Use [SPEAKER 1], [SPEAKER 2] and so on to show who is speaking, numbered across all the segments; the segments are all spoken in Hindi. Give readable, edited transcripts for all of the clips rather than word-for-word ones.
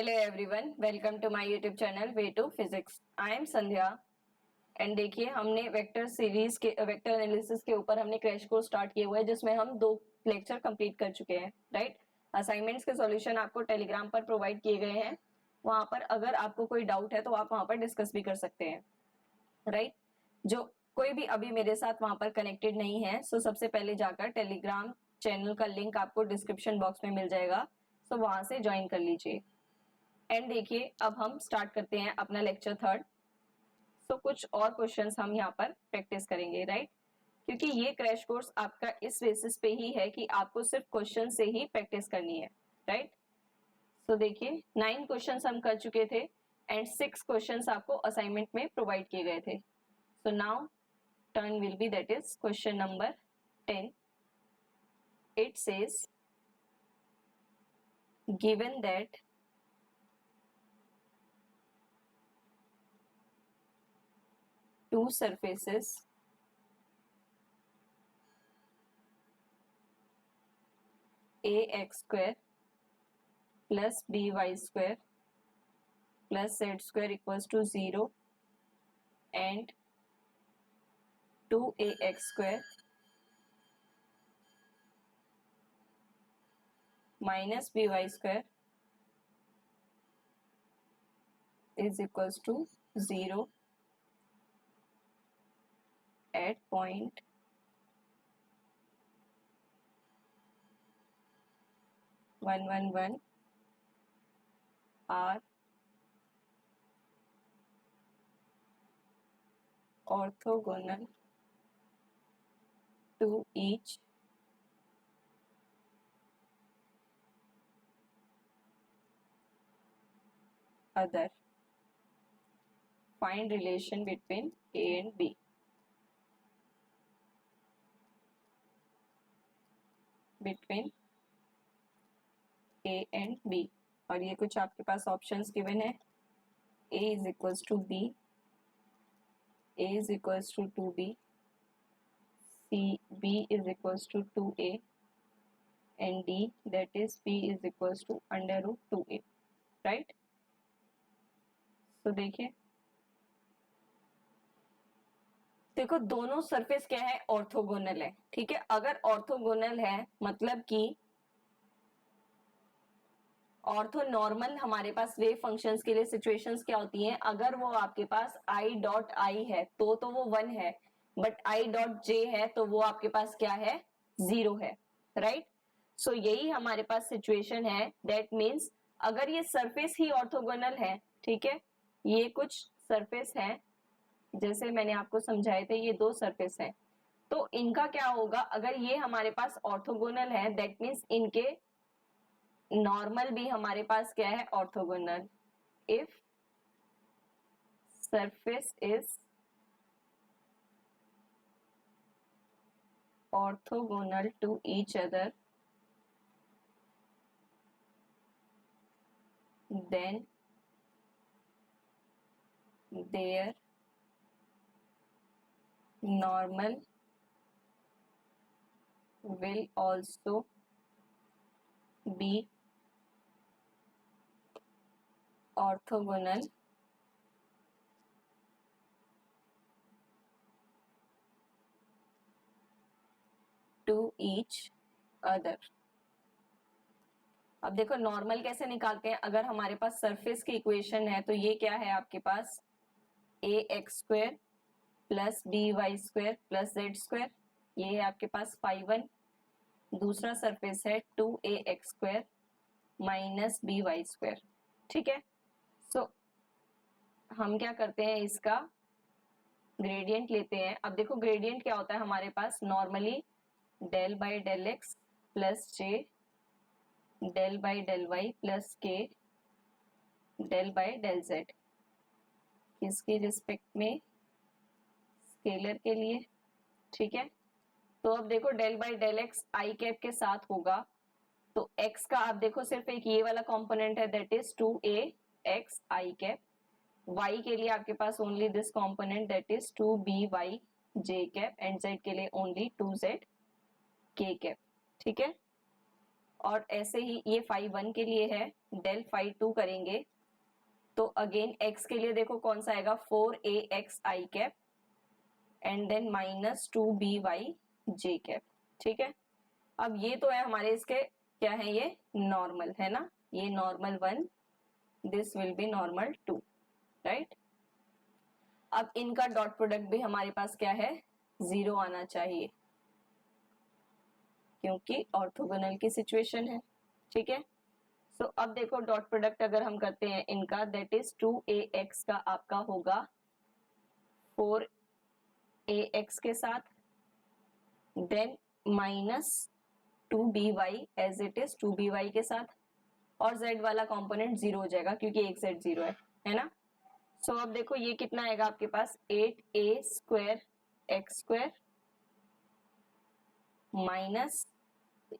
[SPEAKER 1] Hello everyone, welcome to my YouTube channel way to physics. I am Sandhya and देखिए हमने वेक्टर सीरीज के वेक्टर एनालिसिस के ऊपर हमने क्रैश कोर्स स्टार्ट किया हुआ है जिसमें हम 2 लेक्चर कंप्लीट कर चुके हैं। राइट, असाइनमेंट्स के सॉल्यूशन आपको टेलीग्राम पर प्रोवाइड किए गए हैं। वहां पर अगर आपको कोई डाउट है तो आप वहां पर डिस्कस भी कर सकते हैं। राइट, जो कोई भी अभी मेरे साथ वहां पर कनेक्टेड नहीं है सो सबसे पहले जाकर टेलीग्राम चैनल का लिंक आपको डिस्क्रिप्शन बॉक्स में मिल जाएगा, सो वहां से ज्वाइन कर लीजिए। एंड देखिए अब हम स्टार्ट करते हैं अपना लेक्चर 3। सो कुछ और क्वेश्चंस हम यहाँ पर प्रैक्टिस करेंगे। राइट, क्योंकि ये क्रैश कोर्स आपका इस बेसिस पे ही है कि आपको सिर्फ क्वेश्चन से ही प्रैक्टिस करनी है। राइट, सो देखिए 9 क्वेश्चंस हम कर चुके थे एंड 6 क्वेश्चंस आपको असाइनमेंट में प्रोवाइड किए गए थे। So now turn will be that is question number 10। It says given that two surfaces ax square plus by square plus z square equals to 0 and 2ax square minus by square is equals to 0 at point 111 are orthogonal to each other. Find relation between A and B. Between A and B, और ये कुछ आपके पास ऑप्शंस गिवन है। A is equals to B, A is equals to 2B, B is equals to 2A and D that is B is equals to under root 2A. Right, तो देखो दोनों सरफेस क्या है, ऑर्थोगोनल है। ठीक है, अगर ऑर्थोगोनल है मतलब कि ऑर्थो नॉर्मल हमारे पास वेव फंक्शंस के लिए सिचुएशंस क्या होती हैं, अगर वो आपके पास आई डॉट आई है तो वो 1 है, बट आई डॉट जे है तो वो आपके पास क्या है, 0 है। राइट, सो यही हमारे पास सिचुएशन है। दैट मीन्स अगर ये सरफेस ही ऑर्थोगोनल है, ठीक है, ये कुछ सरफेस है जैसे मैंने आपको समझाए थे, ये 2 सरफेस है, तो इनका क्या होगा, अगर ये हमारे पास ऑर्थोगोनल है दैट मीन्स इनके नॉर्मल भी हमारे पास क्या है, orthogonal. If surface is orthogonal to each other then their normal will also be orthogonal to each other। अब देखो नॉर्मल कैसे निकालते हैं, अगर हमारे पास सरफेस की इक्वेशन है तो ये क्या है आपके पास, a x square plus b Y square plus z square, ये है आपके पास 5 1। दूसरा सरफेस है 2ax square minus B Y square. ठीक है, सो हम क्या करते हैं, इसका ग्रेडियंट लेते हैं। अब देखो ग्रेडियंट क्या होता है हमारे पास, normally del by del x plus j del by del y plus k del by del z, किसके रिस्पेक्ट में, स्केलर के लिए। ठीक है, तो अब देखो del by del x i cap के साथ होगा, तो x का आप देखो सिर्फ एक ये वाला कंपोनेंट है that is 2ax i cap, y के लिए आपके पास only this component that is 2by j cap and z के लिए ओनली 2z k कैप। ठीक है, और ऐसे ही ये फाई 1 के लिए है, डेल फाई 2 करेंगे तो अगेन x के लिए देखो कौन सा आएगा 4ax i cap and then minus 2by j cap. ठीक है, अब ये तो है हमारे इसके क्या है, ये नॉर्मल है ना, ये normal 1, this will B normal 2, right. अब इनका डॉट प्रोडक्ट भी हमारे पास क्या है, 0 आना चाहिए क्योंकि ऑर्थोगोनल की सिचुएशन है। ठीक है, सो अब देखो डॉट प्रोडक्ट अगर हम करते हैं इनका, दैट इज 2ax का आपका होगा 4ax के साथ, then minus 2by as it is 2by के साथ, और z वाला कंपोनेंट 0 हो जाएगा क्योंकि एक z 0 है ना। सो अब देखो ये कितना आएगा आपके पास 8a square x square minus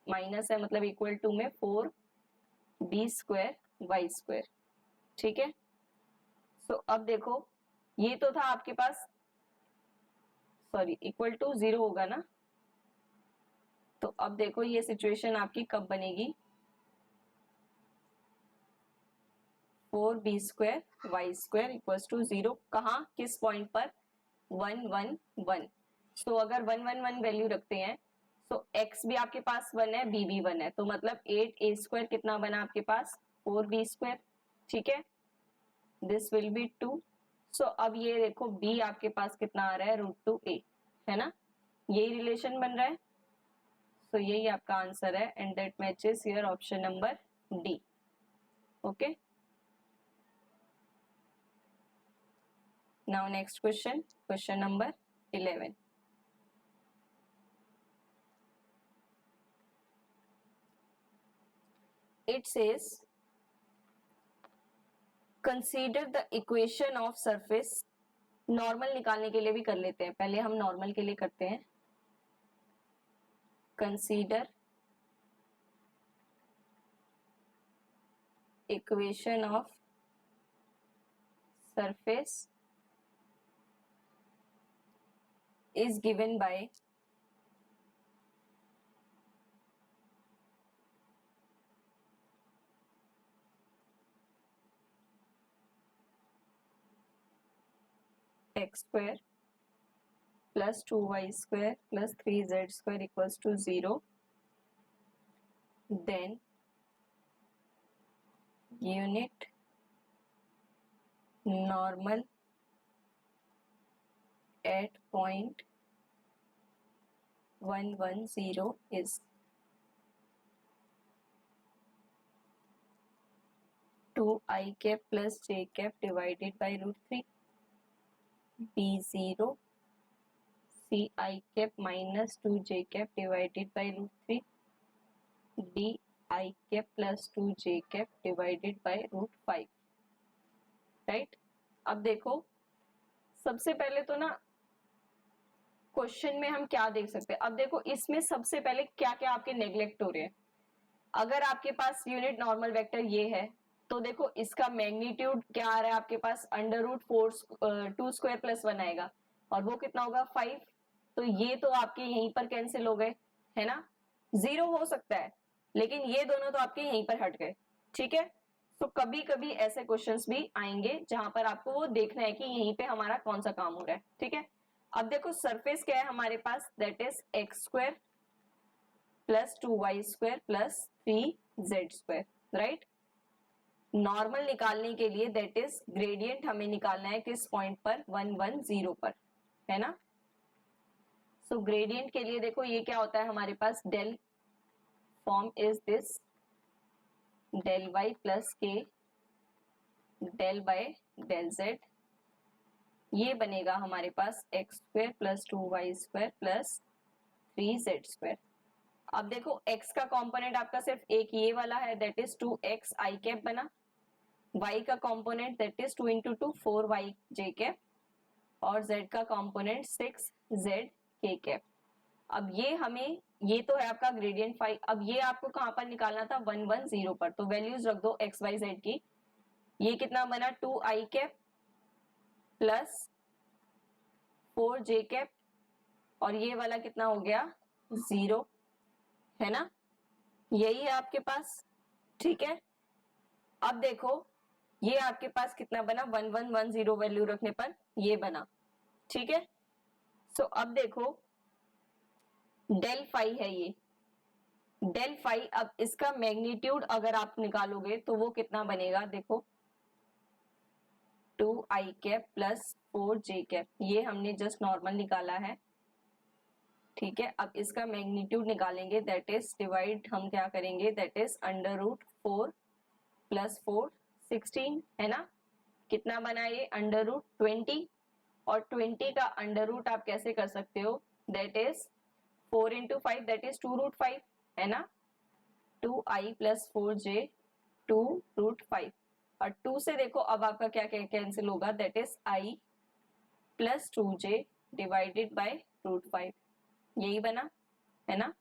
[SPEAKER 1] minus है मतलब इक्वल टू में 4b स्क्वायर y स्क्वायर। ठीक है, सो अब देखो ये तो था आपके पास, सॉरी इक्वल टू 0 होगा ना, तो अब देखो ये सिचुएशन आपकी कब बनेगी, 4b square y square equals to 0, कहाँ किस पॉइंट पर, 1 1 1। सो अगर 1 1 1 वैल्यू रखते हैं तो x भी आपके पास 1 है, b भी 1 है, तो मतलब 8a स्क्वायर कितना बना आपके पास 4b स्क्वायर। ठीक है, दिस विल बी 2। सो अब ये देखो b आपके पास कितना आ रहा है, √2a, है ना, यही रिलेशन बन रहा है। सो यही आपका आंसर है and that matches your option number D. Okay, now next question, question number 11. It says consider the equation of surface, normal निकालने के लिए भी कर लेते हैं, पहले हम नॉर्मल के लिए करते हैं। Consider equation of surface is given by x square plus 2y square plus 3z square equals to 0, then unit normal at point 110 is 2i cap plus j cap divided by √3, b0 ci cap minus 2j cap divided by √3, di cap plus 2j cap divided by √5, right. अब देखो सबसे पहले तो ना क्वेश्चन में हम क्या देख सकते हैं, अब देखो इसमें सबसे पहले क्या क्या आपके नेग्लेक्ट हो रहे हैं। अगर आपके पास यूनिट नॉर्मल वेक्टर ये है तो देखो इसका मैग्नीट्यूड क्या आ रहा है आपके पास, √2 स्क्वायर प्लस 1 आएगा और वो कितना होगा 5, तो ये तो आपके यहीं पर कैंसिल हो गए, है ना, 0 हो सकता है लेकिन ये दोनों तो आपके यहीं पर हट गए। ठीक है, तो कभी कभी ऐसे क्वेश्चंस भी आएंगे जहां पर आपको वो देखना है कि यहीं पे हमारा कौन सा काम हो रहा है। ठीक है, अब देखो सरफेस क्या है हमारे पास, that is x square plus 2y square plus 3z square, right. Normal निकालने के लिए दैट इज ग्रेडियंट हमें निकालना है किस पॉइंट पर, 110 पर, है ना। सो ग्रेडियंट के लिए देखो ये क्या होता है हमारे पास, del form is this del y plus k del by del z, ये बनेगा हमारे पास x square plus 2y square plus 3z square. अब देखो x का कंपोनेंट आपका सिर्फ एक ये वाला है, that is 2x i cap बना, y का component that is 2 into 2 4y j cap, और z का कंपोनेंट 6z k कैप। अब ये हमें, ये तो है आपका ग्रेडियंट फाई, अब ये आपको कहां पर निकालना था, 110 पर, तो वैल्यूज रख दो x y z की। ये कितना बना 2i cap plus 4j cap, और ये वाला कितना हो गया 0, है ना, यही है आपके पास, ठीक है। अब देखो ये आपके पास कितना बना, 1110 वैल्यू रखने पर ये बना, ठीक है। सो अब देखो डेल फाई है ये, डेल फाई, अब इसका मैग्नीट्यूड अगर आप निकालोगे तो वो कितना बनेगा, देखो 2i cap plus 4j cap, ये हमने जस्ट नॉर्मल निकाला है, ठीक है। अब इसका मैग्नीट्यूड निकालेंगे, दैट इज डिवाइड हम क्या करेंगे, दैट इज √4 प्लस 4 16, है ना। कितना बना ये, √20, और 20 का अंडर रूट आप कैसे कर सकते हो, that is 4 into 5, that is 2√5, है ना। 2i प्लस 4j 2√5, और 2 से देखो अब आपका क्या क्या कैंसिल होगा, that is i plus 2j divided by √5, यही बना, है ना।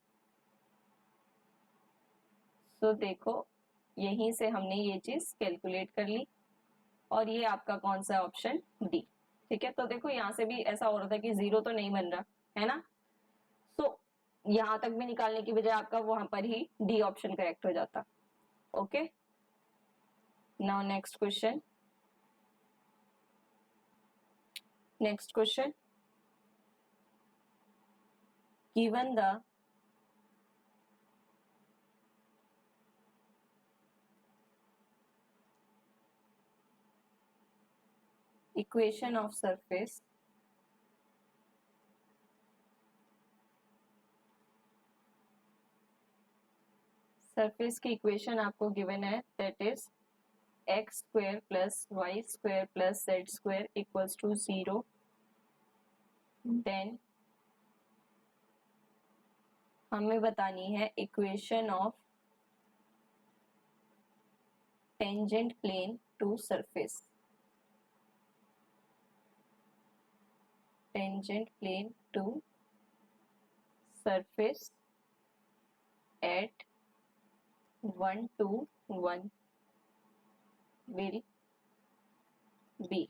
[SPEAKER 1] तो देखो यहीं से हमने ये चीज कैलकुलेट कर ली, और ये आपका कौन सा ऑप्शन, डी, ठीक है। तो देखो यहां से भी ऐसा हो रहा था कि 0 तो नहीं बन रहा, है ना। सो यहां तक भी निकालने की बजाय आपका वहां पर ही डी ऑप्शन करेक्ट हो जाता। Okay, now next question, next question, given the equation of surface की इक्वेशन आपको गिवन है, that is x² plus y² plus z² equals to 0, then हमें बतानी है equation of tangent plane to surface, tangent plane to surface at 1 to 1 will be,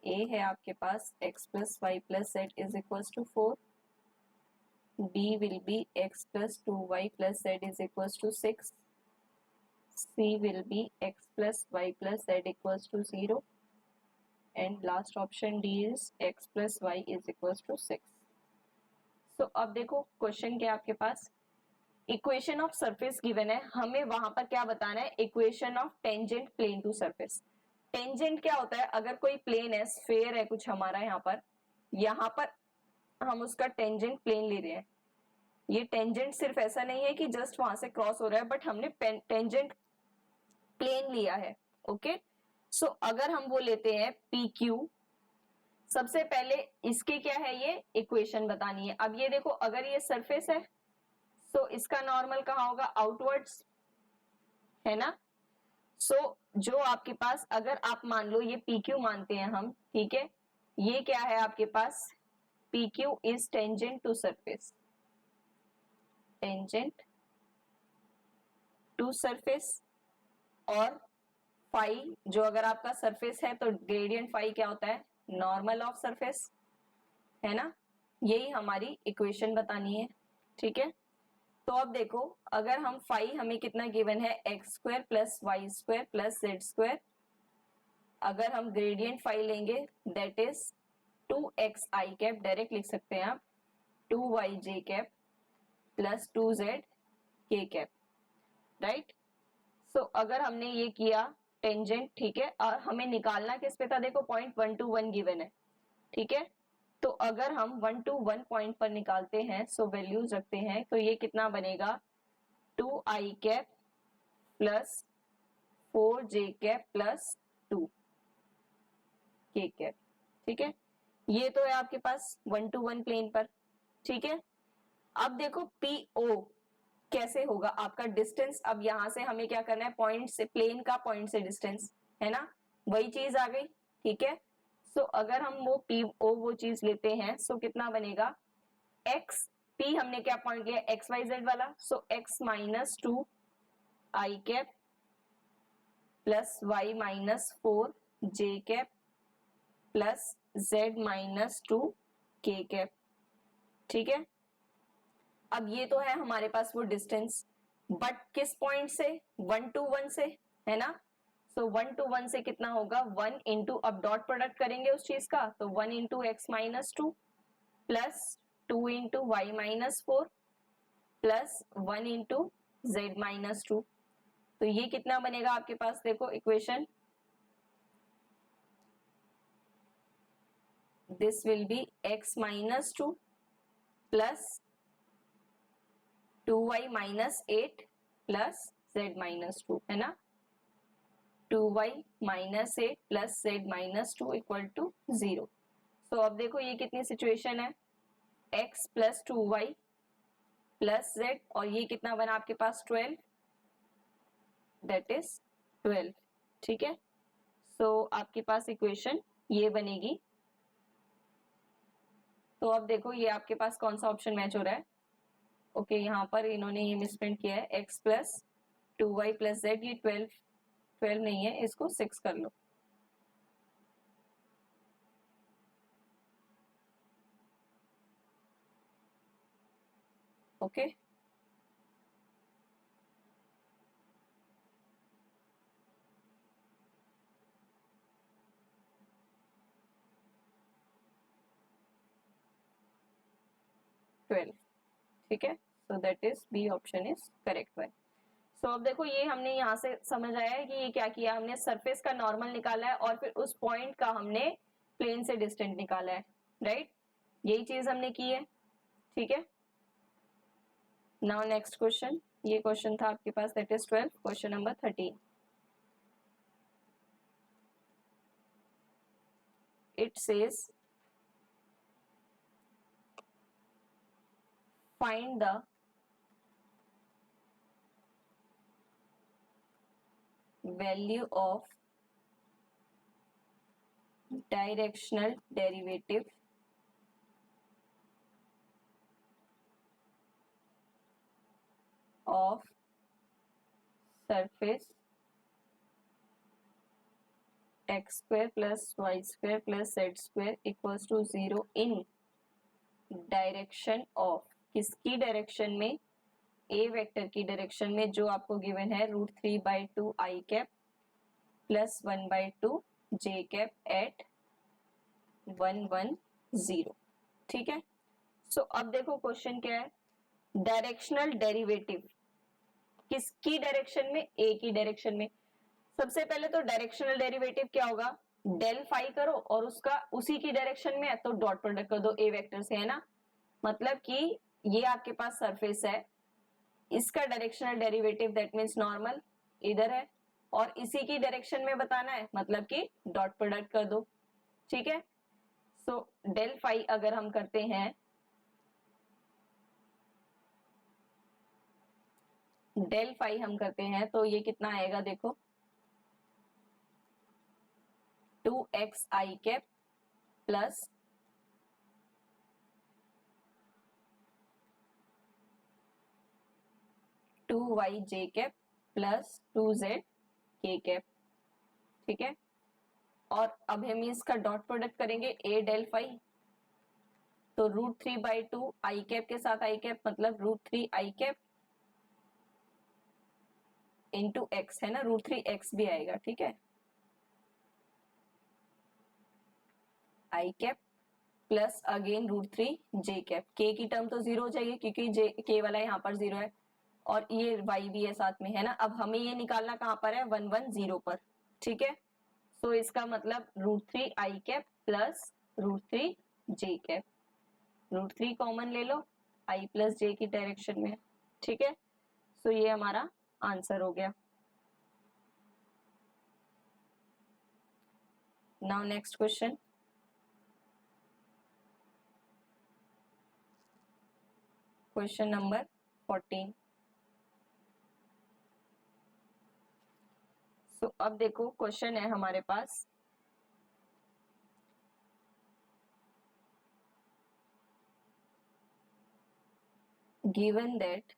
[SPEAKER 1] A है आपके पास x plus Y plus Z is equals to 4, b will be x plus 2y plus z is equals to 6, c will be x plus y plus z equals to 0, and last option d is x plus y is equals to 6. So अब देखो क्वेश्चन क्या आपके पास, इक्वेशन ऑफ सरफेस गिवन है, हमें वहां पर क्या बताना है, equation of tangent plane to surface. Tangent क्या होता है, अगर कोई प्लेन है, स्फेयर है कुछ हमारा यहाँ पर हम उसका टेंजेंट प्लेन ले रहे हैं। ये टेंजेंट सिर्फ ऐसा नहीं है कि जस्ट वहां से क्रॉस हो रहा है, बट हमने टेंजेंट प्लेन लिया है। ओके, सो अगर हम वो लेते हैं पी क्यू, सबसे पहले इसके क्या है, ये इक्वेशन बतानी है। अब ये देखो अगर ये सरफेस है तो इसका नॉर्मल कहाँ होगा, आउटवर्ड्स, है ना। सो जो आपके पास, अगर आप मान लो ये पी क्यू मानते हैं हम, ठीक है, ये क्या है आपके पास, p q is tangent to surface, tangent to surface, और फाई जो अगर आपका सरफेस है तो ग्रेडियंट फाई क्या होता है, नॉर्मल ऑफ सरफेस, है ना। यही हमारी इक्वेशन बतानी है, ठीक है। तो अब देखो अगर हम फाई, हमें कितना गिवन है, x² plus y² plus z², अगर हम ग्रेडियंट फाई लेंगे that is 2xi cap, direct लिख सकते हैं आप, 2yj cap plus 2z k cap, right. So अगर हमने ये किया टेंजेंट, ठीक है, और हमें निकालना किस पे था, देखो पॉइंट 1 to 1 गिवन है, ठीक है। तो अगर हम 1 to 1 पॉइंट पर निकालते हैं, सो वैल्यूज रखते हैं, तो ये कितना बनेगा, 2i cap plus 4j cap plus 2k cap, ठीक है। ये तो है आपके पास 1 to 1 प्लेन पर, ठीक है। अब देखो PO कैसे होगा आपका डिस्टेंस, अब यहां से हमें क्या करना है, पॉइंट से, प्लेन का पॉइंट से डिस्टेंस, है ना, वही चीज आ गई, ठीक है। सो अगर हम वो PO वो चीज लेते हैं, सो कितना बनेगा, x p हमने क्या पॉइंट लिया, एक्स वाई जेड वाला, so x minus 2 i cap plus y minus 4 j cap plus z minus 2 k cap, ठीक है। अब ये तो है हमारे पास वो डिस्टेंस, बट किस पॉइंट से, 1 to 1 से, है ना। सो 1 to 1 से कितना होगा, 1 इंटू, अब डॉट प्रोडक्ट करेंगे उस चीज का, तो 1 into X minus 2 plus 2 into Y minus 4 plus 1 into Z minus 2। तो ये कितना बनेगा आपके पास, देखो equation, this will be x minus 2 plus 2y minus 8 plus z minus 2, है ना। 2y minus 8 plus z minus 2 equal to 0। So अब देखो ये कितनी सिचुएशन है, x plus 2y plus z, और ये कितना बना आपके पास 12, दैट इज 12, ठीक है। सो आपके पास इक्वेशन ये बनेगी। तो अब देखो ये आपके पास कौन सा ऑप्शन मैच हो रहा है। ओके यहाँ पर इन्होंने ये मिसप्रिंट किया है, x plus 2y plus z, ये 12 नहीं है, इसको 6 कर लो। ओके ट्वेल्व, ठीक है। So that is B option is correct one. So अब देखो ये हमने यहाँ से समझ आया है कि ये क्या किया, हमने सरफेस का नॉर्मल निकाला है और फिर उस पॉइंट का हमने प्लेन से डिस्टेंट निकाला है, राइट, यही चीज हमने की है, ठीक है। नाउ नेक्स्ट क्वेश्चन, ये क्वेश्चन था आपके पास, दैट इज 12, question number 13। It says find the value of directional derivative of surface x square plus y square plus z square equals to 0 in direction of, किसकी डायरेक्शन में, ए वेक्टर की डायरेक्शन में, जो आपको गिवन है √3/2 आई कैप प्लस 1/2 जे कैप एट 110, ठीक है। सो अब देखो क्वेश्चन क्या है, डायरेक्शनल डेरिवेटिव किसकी डायरेक्शन में, ए की डायरेक्शन में। सबसे पहले तो डायरेक्शनल डेरिवेटिव क्या होगा, डेल फाई करो और उसका उसी की डायरेक्शन में है तो डॉट प्रोडक्ट कर दो ए वेक्टर से, है ना। मतलब कि ये आपके पास सरफेस है, इसका directional derivative that means normal इधर है, और इसी की डायरेक्शन में बताना है, मतलब कि डॉट प्रोडक्ट कर दो, ठीक है। सो डेल फाई अगर हम करते हैं, डेल फाई हम करते हैं तो ये कितना आएगा देखो, 2x आई कैप प्लस 2y जे कैप प्लस 2z के कैप, ठीक है। और अब हम इसका डॉट प्रोडक्ट करेंगे ए डेल फाई, तो √3/2 आई कैप के साथ आई कैप मतलब √3 आई कैप इंटू एक्स, है ना, √3x भी आएगा, ठीक है, आई कैप प्लस अगेन √3 जे कैप, के की टर्म तो 0 हो जाएगी क्योंकि जे के वाला यहाँ पर 0 है, और ये y भी है साथ में, है ना। अब हमें ये निकालना कहाँ पर है, 110 पर, ठीक है। सो इसका मतलब √3 आई कैप प्लस √3 जे कैप, √3 कॉमन ले लो, आई प्लस जे की डायरेक्शन में, ठीक है। सो ये हमारा आंसर हो गया। Now next question, question number 14। So अब देखो क्वेश्चन है हमारे पास, given that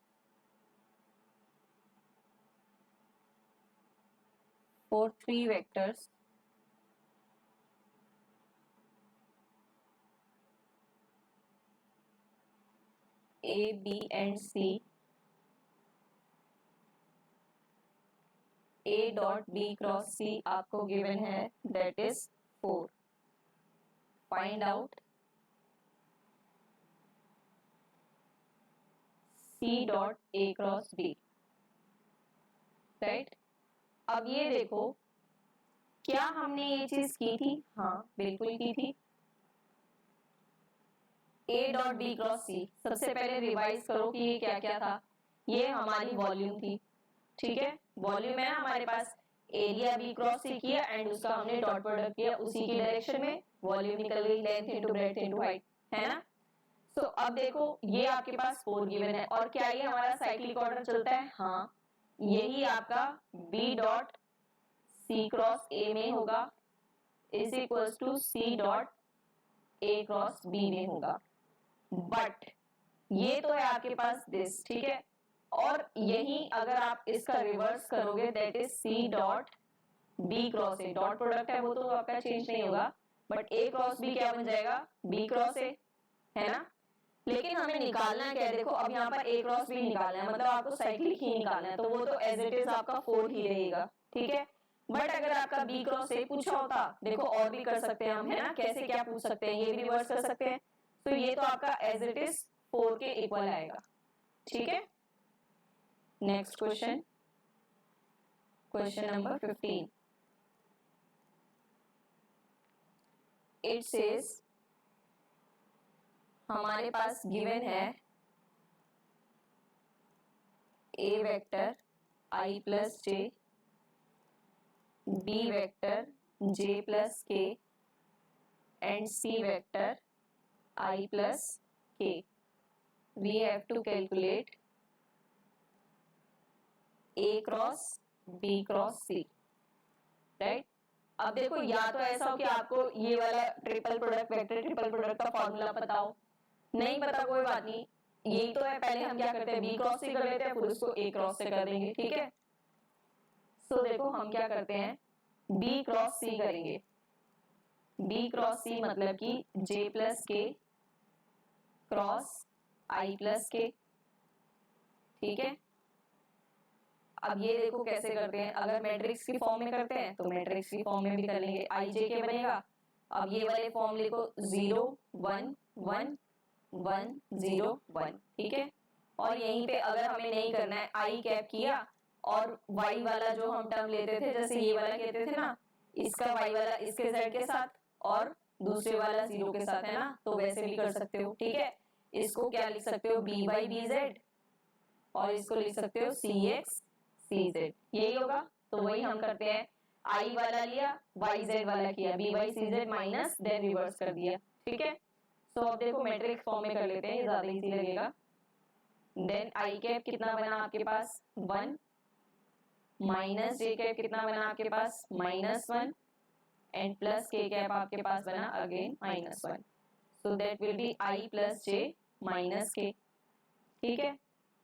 [SPEAKER 1] for three vectors a b and c a dot B cross c आपको गिवन है, that is 4. Find out c dot A cross b. Right, अब ये देखो, क्या हमने ये चीज की थी? हाँ बिल्कुल की थी. ए डॉट बी क्रॉस सी, सबसे पहले रिवाइज करो कि ये क्या क्या था. ये हमारी वॉल्यूम थी. ठीक है, वॉल्यूम है ना हमारे पास. एरिया बी क्रॉस सी किया एंड उसका हमने डॉट प्रोडक्ट किया, उसी की डायरेक्शन में वॉल्यूम निकल गई, length into breadth into height, है ना. सो अब देखो, ये आपके पास 4 गिवन है और क्या ये हमारा साइक्लिक ऑर्डर चलता है? हाँ, यही आपका B dot C cross A में होगा is equals to C dot A cross B में होगा. बट ये तो है आपके पास दिस, ठीक है, और यही अगर आप इसका रिवर्स करोगे that is C dot B cross A. Dot product है वो तो आपका चेंज नहीं होगा, बट ए क्रॉस बी क्या बन जाएगा? बी क्रॉस ए, है ना. लेकिन हमें निकालना क्या है? देखो, अब यहाँ पर ए क्रॉस बी निकालना है, मतलब आपको साइक्लिक ही निकालना है, तो वो तो एज इट इज आपका 4 ही रहेगा. ठीक है, बट अगर आपका बी क्रॉस ए पूछा होता, देखो और भी कर सकते हैं हम, है ना. कैसे क्या पूछ सकते हैं? ये भी रिवर्स कर सकते हैं. तो ये तो आपका एज इट इज 4 के इक्वल आएगा. ठीक है, next question, question number 15. It says हमारे पास गिवन है a vector i plus j, b vector j plus k and c vector i plus k. We have to calculate a cross b cross c. Right, अब देखो, या तो ऐसा हो कि आपको ये वाला triple product, vector triple product का फॉर्मूला पता हो. नहीं पता, कोई बात नहीं, यही तो है. पहले हम क्या करते हैं? बी क्रॉस सी कर लेते हैं, फिर उसको ए क्रॉस से कर देंगे. ठीक है, सो देखो हम क्या करते हैं, बी क्रॉस सी करेंगे. बी क्रॉस सी मतलब कि जे प्लस के क्रॉस आई प्लस के. ठीक है, अब ये देखो कैसे करते हैं. अगर मैट्रिक्स की फॉर्म में करते हैं तो मैट्रिक्स की फॉर्म में भी कर लेंगे. आई जे के बनेगा. अब ये वाले फॉर्म लिखो 0 1 1 1 0 1. ठीक है, और यहीं पे अगर हमें नहीं करना है, आई कैप किया और y वाला जो हम टर्म लेते थे, जैसे ये वाला कहते थे ना, इसका y वाला इसके z के साथ और दूसरे वाला 0 के साथ, है ना. तो वैसे भी कर सकते हो. ठीक है, इसको क्या लिख सकते हो? बी बाई बी जेड, और इसको लिख सकते हो सी एक्स सी जेड. यही होगा. तो वही हम करते हैं, आई वाला लिया, वाई जेड वाला किया, B by C Z minus, then reverse कर दिया. ठीक है, सो अब देखो मैट्रिक्स फॉर्म में कर लेते हैं, ये ज्यादा इजी लगेगा. देन आई कैप कितना बना आपके पास? 1 माइनस जे कैप कितना बना आपके पास? -1 एंड प्लस के कैप आपके पास बना again -1. So that will be I plus J minus K. ठीक है,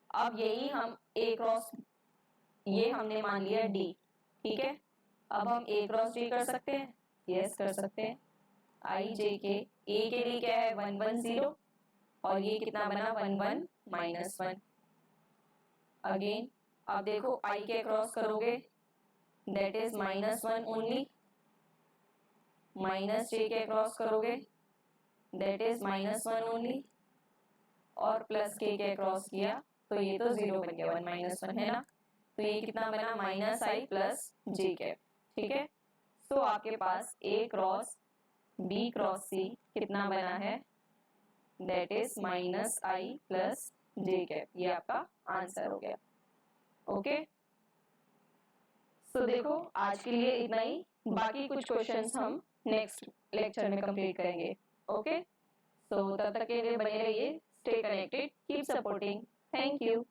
[SPEAKER 1] अब यही हम ए क्रॉस, ये हमने मान लिया डी. ठीक है, अब हम ए क्रॉस डी कर सकते हैं. यस कर सकते हैं. आई जे के, ए के लिए क्या है? 1 1 0, और ये कितना बना? 1 1 -1. अगेन अब देखो, आई के क्रॉस करोगे दैट इज -1 ओनली, माइनस जे के क्रॉस करोगे दैट इज -1 ओनली, और प्लस के क्रॉस किया तो ये तो 0 बन गया. 1 -1 है ना. तो ये कितना बना? माइनस आई प्लस जे कैप. ठीक है, सो आपके पास ए क्रॉस बी क्रॉस सी कितना बना है? That is minus I plus J cap. ये आपका आंसर हो गया. ओके, सो देखो आज के लिए इतना ही. बाकी कुछ क्वेश्चंस हम नेक्स्ट लेक्चर में कंप्लीट करेंगे. ओके, सो तब तक के लिए बने रहिए. Stay connected, keep supporting. Thank you.